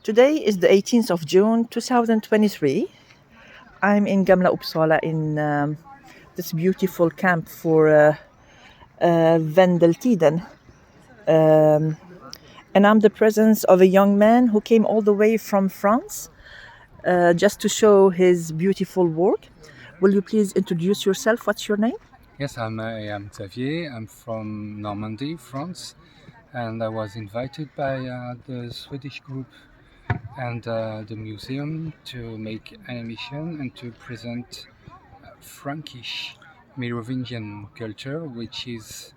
Today is the 18th of June 2023. I'm in Gamla Uppsala in this beautiful camp for Vendeltiden. And I'm the presence of a young man who came all the way from France just to show his beautiful work. Will you please introduce yourself? What's your name? Yes, I am Xavier. I'm from Normandie, France, and I was invited by the Swedish group and the museum to make an emission and to present Frankish Merovingian culture, which is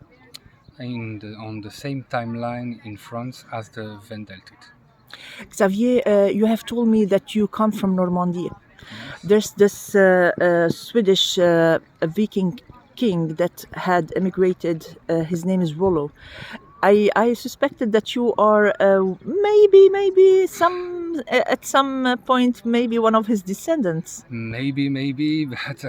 on the same timeline in France as the Vendeltiden. Xavier, you have told me that you come from Normandy. Yes. There's this Swedish Viking king that had emigrated. His name is Rollo. I suspected that you are maybe some at some point maybe one of his descendants. Maybe, but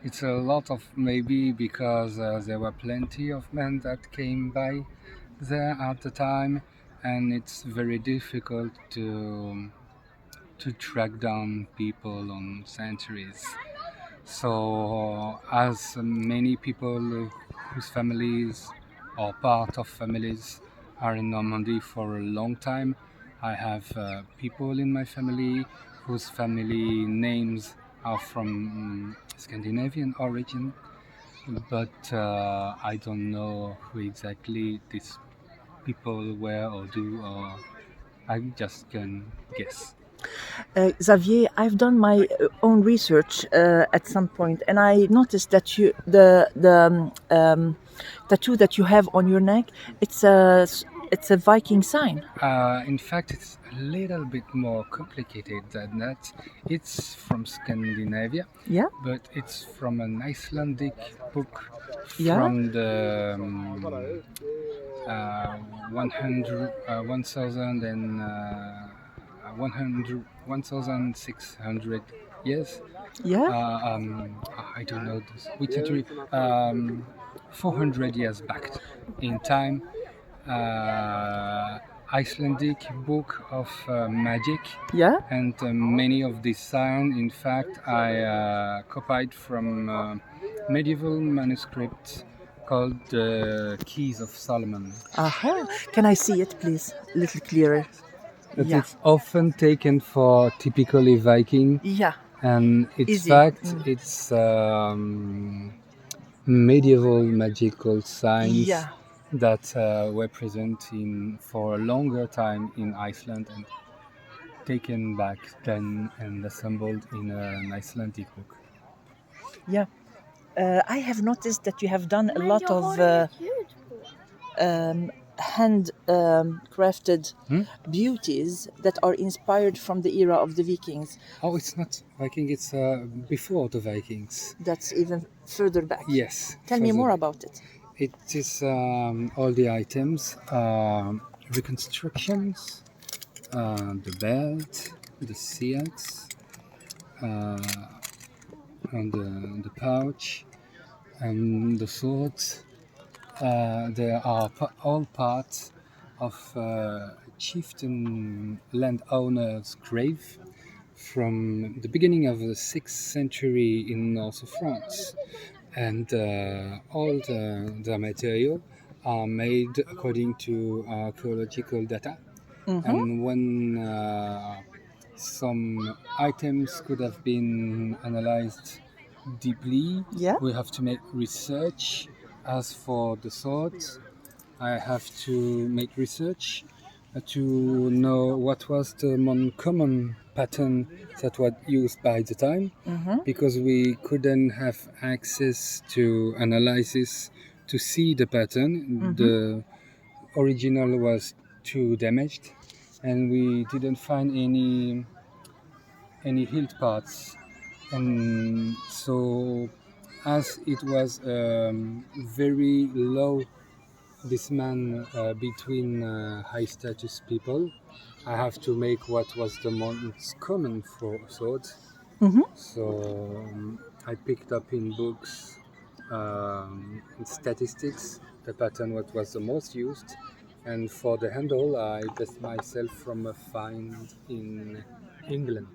it's a lot of maybe because there were plenty of men that came by there at the time, and it's very difficult to track down people on centuries. So, as many people whose families or part of families are in Normandy for a long time, I have people in my family whose family names are from Scandinavian origin, but I don't know who exactly these people were or do, or I just can guess. Xavier, I've done my own research at some point, and I noticed that the tattoo that you have on your neck, it's a Viking sign. In fact, it's a little bit more complicated than that. It's from Scandinavia, Yeah, but it's from an Icelandic book yeah. from the 100, 1000 and 100, 1600 years. Yeah. I don't know which century. 400 years back in time. uh, Icelandic book of magic, Yeah. and many of these signs, in fact, I copied from medieval manuscripts called the Keys of Solomon. Aha. Can I see it, please? A little clearer. But Yeah. it's often taken for typically Viking, Yeah. and its Easy. fact, it's medieval magical signs Yeah. that were present in for a longer time in Iceland and taken back then and assembled in an Icelandic book. Yeah. I have noticed that you have done a lot of hand crafted Hmm? beauties that are inspired from the era of the Vikings. Oh, it's not Viking, it's before the Vikings. That's even further back. Yes, Tell me more about it. it is all the items, reconstructions, the belt, the seals, uh, and the pouch, and the swords. They are all parts of chieftain landowner's grave from the beginning of the 6th century in north of France. And all the material are made according to archaeological data. Mm-hmm. And when some items could have been analyzed deeply, Yeah. we have to make research. As for the swords, I have to make research to know what was the most common pattern that was used by the time, Mm-hmm. because we couldn't have access to analysis to see the pattern. Mm-hmm. The original was too damaged, and we didn't find any hilt parts. And so, as it was very low, this man between high status people, I have to make what was the most common for swords. Mm-hmm. So I picked up in books, in statistics, the pattern what was the most used, And for the handle, I best myself from a find in England.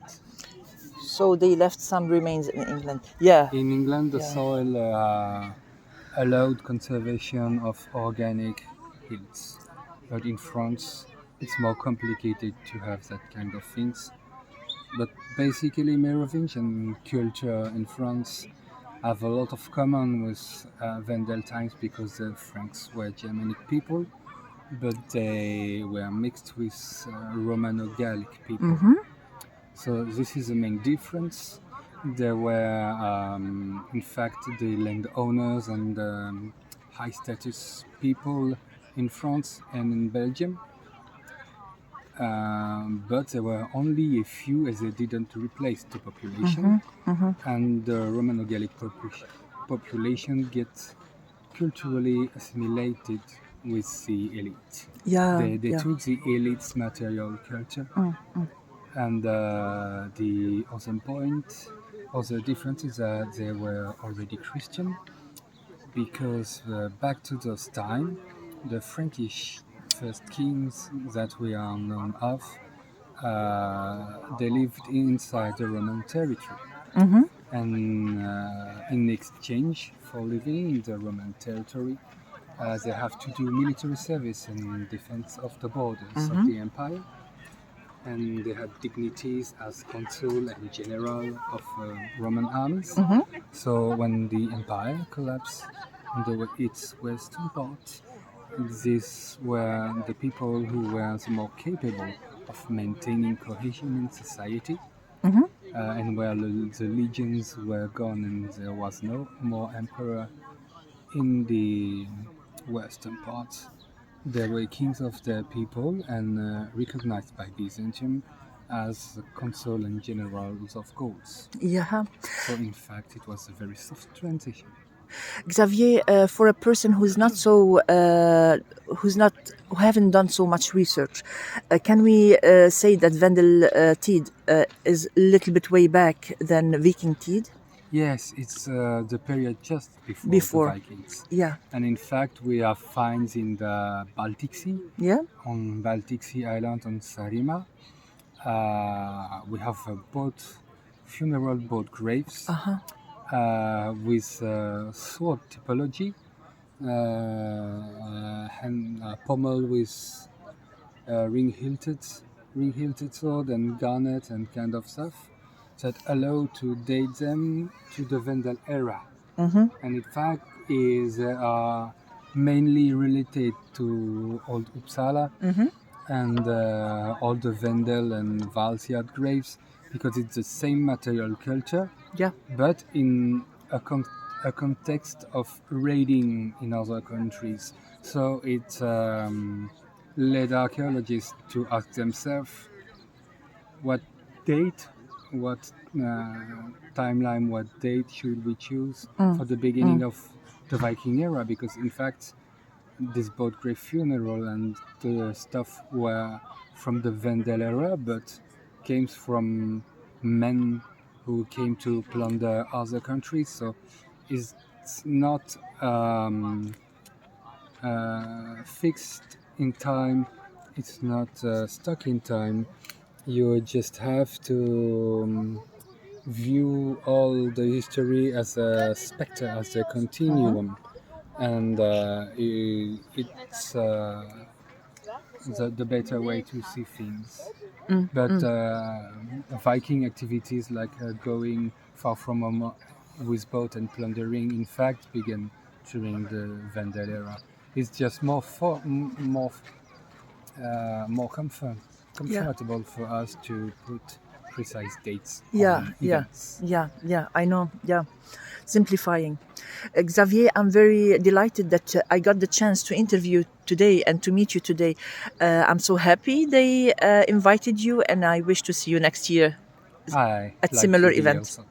So they left some remains in England. Yeah. In England, the Yeah. soil allowed conservation of organic hills, but in France, it's more complicated to have that kind of things. But basically, Merovingian culture in France have a lot of common with Vendeltines because the Franks were Germanic people, but they were mixed with Romano-Gallic people. So this is the main difference. There were, in fact, the landowners and high status people in France and in Belgium. But there were only a few as they didn't replace the population. And the Romano-Gallic population gets culturally assimilated with the elite. Yeah. They Yeah. took the elite's material culture. And the other difference is that they were already Christian, because back to those time, the Frankish first kings that we are known of, they lived inside the Roman territory. And in exchange for living in the Roman territory, they have to do military service in defense of the borders of the empire. And they had dignities as consul and general of Roman armies. So when the empire collapsed under its western part, these were the people who were the more capable of maintaining cohesion in society. And where the legions were gone and there was no more emperor in the western part, they were kings of their people and recognized by Byzantium as consul and generals of Gauls. Yeah. So in fact, it was a very soft transition. Xavier, for a person who's not so, who haven't done so much research, can we say that Vendeltiden is a little bit way back than Vikingtid? Yes, it's the period just Before. the Vikings. Yeah. And in fact, we have finds in the Baltic Sea, Yeah. on Baltic Sea Island on Sarima. We have funeral boat graves with sword typology, and pommel with ring-hilted sword and garnet and kind of stuff that allow to date them to the Vendel era. And in fact, is mainly related to Old Uppsala and all the Vendel and Valsiad graves, because it's the same material culture, Yeah. but in a context of raiding in other countries. So it led archaeologists to ask themselves what date, what timeline, what date should we choose for the beginning of the Viking era, because in fact this boat grave funeral and the stuff were from the Vendel era, but came from men who came to plunder other countries. So it's not fixed in time, it's not stuck in time. You just have to view all the history as a spectre, as a continuum. And it's the better way to see things. But Viking activities like going far from home with boat and plundering, in fact, began during the Vendel era. It's just more comfortable for us to put precise dates on events. Yeah, I know, yeah. Simplifying. Xavier, I'm very delighted that I got the chance to interview today and to meet you today. I'm so happy they invited you, and I wish to see you next year I at like similar to be event. also.